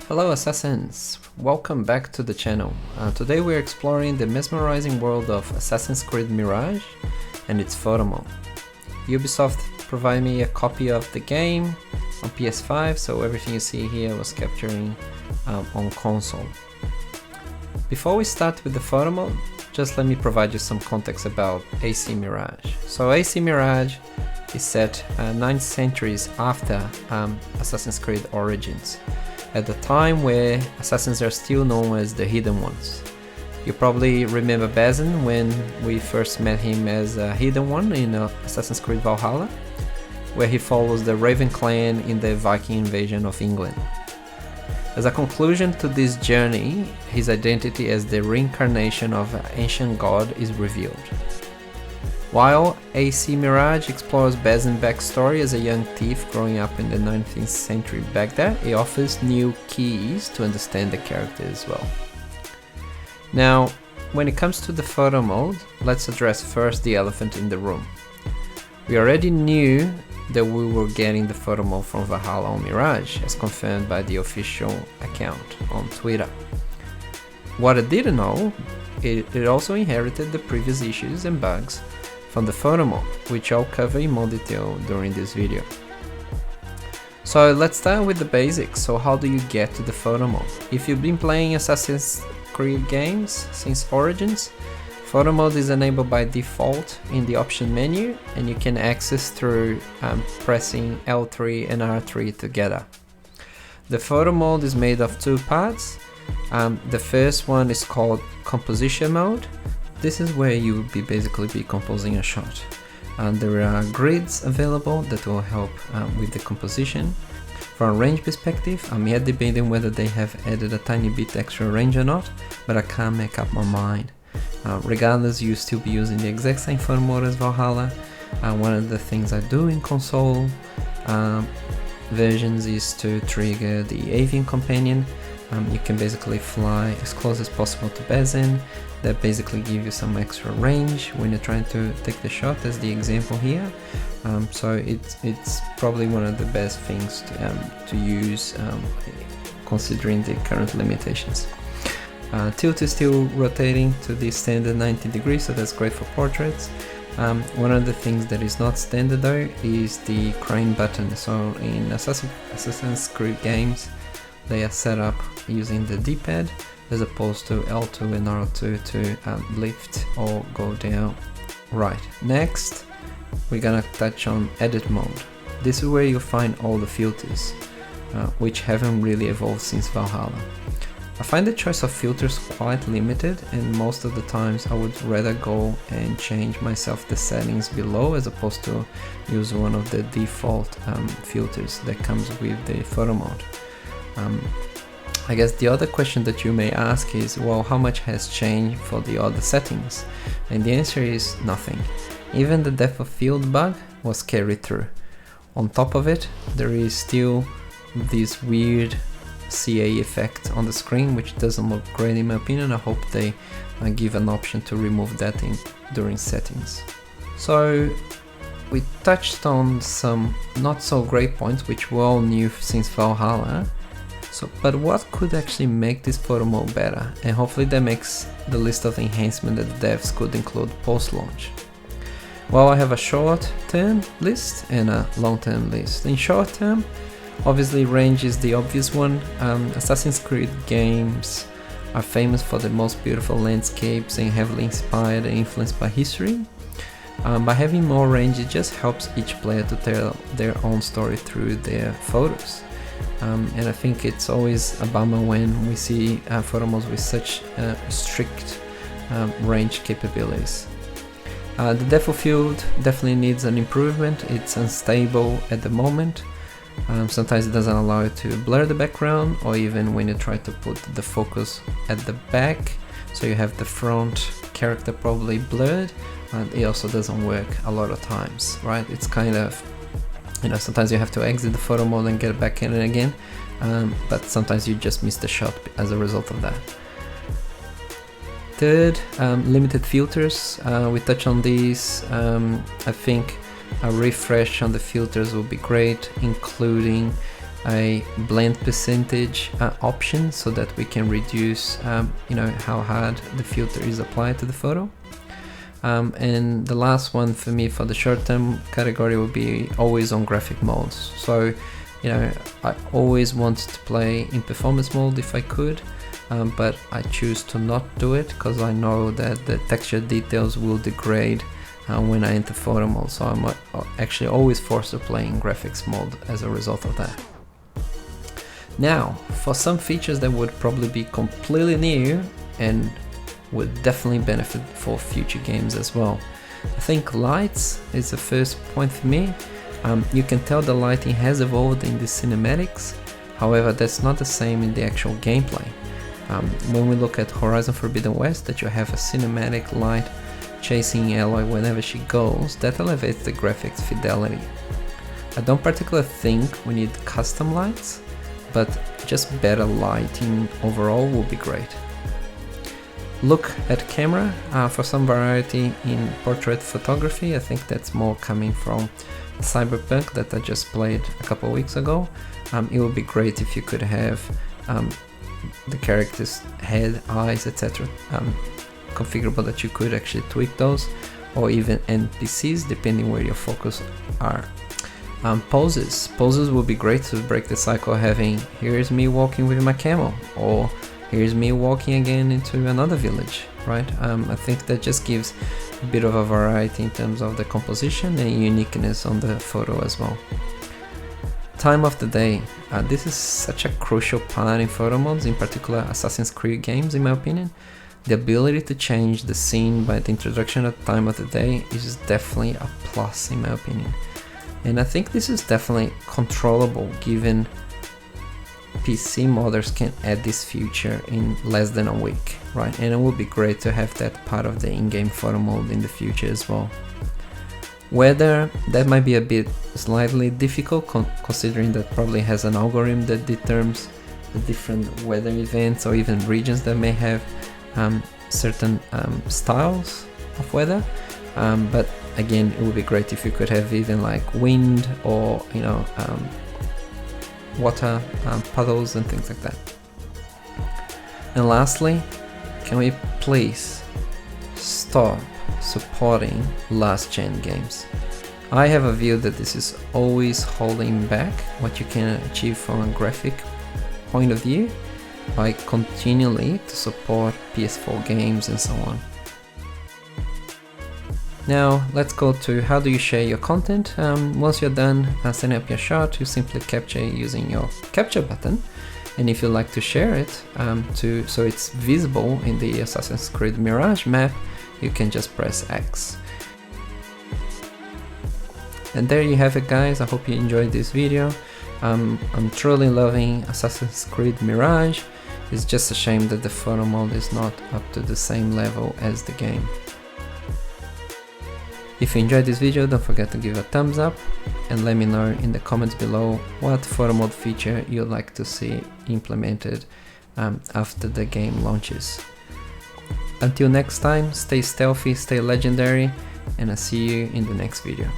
Hello Assassins! Welcome back to the channel. Today we're exploring the mesmerizing world of Assassin Creed Mirage and its photo mode. Ubisoft provided me a copy of the game on PS5, so everything you see here was capturing on console. Before we start with the photo mode, just let me provide you some context about AC Mirage. So AC Mirage is set 9 centuries after Assassin's Creed Origins, at the time where assassins are still known as the Hidden Ones. You probably remember Basin when we first met him as a Hidden One in Assassin's Creed Valhalla, where he follows the Raven clan in the Viking invasion of England. As a conclusion to this journey, his identity as the reincarnation of an ancient god is revealed. While AC Mirage explores Basin's backstory as a young thief growing up in the 19th century Baghdad, it offers new keys to understand the character as well. Now, when it comes to the photo mode, let's address first the elephant in the room. We already knew that we were getting the photo mode from Valhalla on Mirage, as confirmed by the official account on Twitter. What I didn't know, it also inherited the previous issues and bugs from the photo mode, which I'll cover in more detail during this video. So let's start with the basics. So how do you get to the photo mode? If you've been playing Assassin's Creed games since Origins, photo mode is enabled by default in the option menu, and you can access through pressing L3 and R3 together. The photo mode is made of 2 parts. The first one is called composition mode. This is where you will basically be composing a shot. There are grids available that will help with the composition. From a range perspective, I'm yet debating whether they have added a tiny bit extra range or not, but I can't make up my mind. Regardless, you'll still be using the exact same photo mode as Valhalla. One of the things I do in console versions is to trigger the avian companion. You can basically fly as close as possible to Basin. That basically gives you some extra range when you're trying to take the shot, as the example here. So it's probably one of the best things to use considering the current limitations. Tilt is still rotating to the standard 90 degrees, so that's great for portraits. One of the things that is not standard though is the crane button. So in Assassin's Creed games, they are set up using the D-pad as opposed to L2 and R2 to lift or go down. Right, next we're gonna touch on edit mode. This is where you'll find all the filters, which haven't really evolved since Valhalla. I find the choice of filters quite limited, and most of the times I would rather go and change myself the settings below as opposed to use one of the default filters that comes with the photo mode. I guess the other question that you may ask is, well, how much has changed for the other settings? And the answer is nothing. Even the depth of field bug was carried through. On top of it, there is still this weird CA effect on the screen, which doesn't look great in my opinion. I hope they give an option to remove that during settings. So we touched on some not so great points, which we all knew since Valhalla. But what could actually make this photo mode better? And hopefully that makes the list of enhancements that the devs could include post-launch. Well, I have a short-term list and a long-term list. In short-term, obviously range is the obvious one. Assassin's Creed games are famous for the most beautiful landscapes and heavily inspired and influenced by history. By having more range, it just helps each player to tell their own story through their photos. And I think it's always a bummer when we see photo modes with such strict range capabilities. The depth of field definitely needs an improvement. It's unstable at the moment. Sometimes it doesn't allow you to blur the background, or even when you try to put the focus at the back, so you have the front character probably blurred, and it also doesn't work a lot of times, right? It's kind of, sometimes you have to exit the photo mode and get back in it again, but sometimes you just miss the shot as a result of that. Third, limited filters. We touch on these. I think a refresh on the filters will be great, including a blend percentage option so that we can reduce how hard the filter is applied to the photo. And the last one for me for the short-term category will be always on graphic modes. So I always want to play in performance mode if I could, but I choose to not do it because I know that the texture details will degrade when I enter photo mode, so I'm actually always forced to play in graphics mode as a result of that. Now, for some features that would probably be completely new and would definitely benefit for future games as well. I think lights is the first point for me. You can tell the lighting has evolved in the cinematics, however that's not the same in the actual gameplay. When we look at Horizon Forbidden West, that you have a cinematic light chasing Aloy whenever she goes, that elevates the graphics fidelity. I don't particularly think we need custom lights, but just better lighting overall will be great. Look at camera, for some variety in portrait photography. I think that's more coming from Cyberpunk that I just played a couple of weeks ago. It would be great if you could have the character's head, eyes, etc. Configurable, that you could actually tweak those, or even NPCs depending where your focus are. Poses will be great to break the cycle of having here's me walking with my camel, or here's me walking again into another village, right? I think that just gives a bit of a variety in terms of the composition and uniqueness on the photo as well. Time of the day. This is such a crucial part in photo modes, in particular Assassin Creed games in my opinion. The ability to change the scene by the introduction of time of the day is definitely a plus in my opinion. And I think this is definitely controllable given PC modders can add this feature in less than a week, right? And it would be great to have that part of the in-game photo mode in the future as well. Weather, that might be a bit slightly difficult considering that probably has an algorithm that determines the different weather events or even regions that may have certain styles of weather, but again it would be great if you could have even like wind or water puddles and things like that. And lastly, can we please stop supporting last gen games? I have a view that this is always holding back what you can achieve from a graphic point of view by continually to support PS4 games and so on. Now let's go to how do you share your content. Once you're done setting up your shot, you simply capture using your capture button, and if you like to share it so it's visible in the Assassin Creed Mirage map, you can just press X. And there you have it guys, I hope you enjoyed this video. I'm truly loving Assassin's Creed Mirage. It's just a shame that the photo mode is not up to the same level as the game. If you enjoyed this video, don't forget to give a thumbs up and let me know in the comments below what photo mode feature you'd like to see implemented after the game launches. Until next time, stay stealthy, stay legendary, and I'll see you in the next video.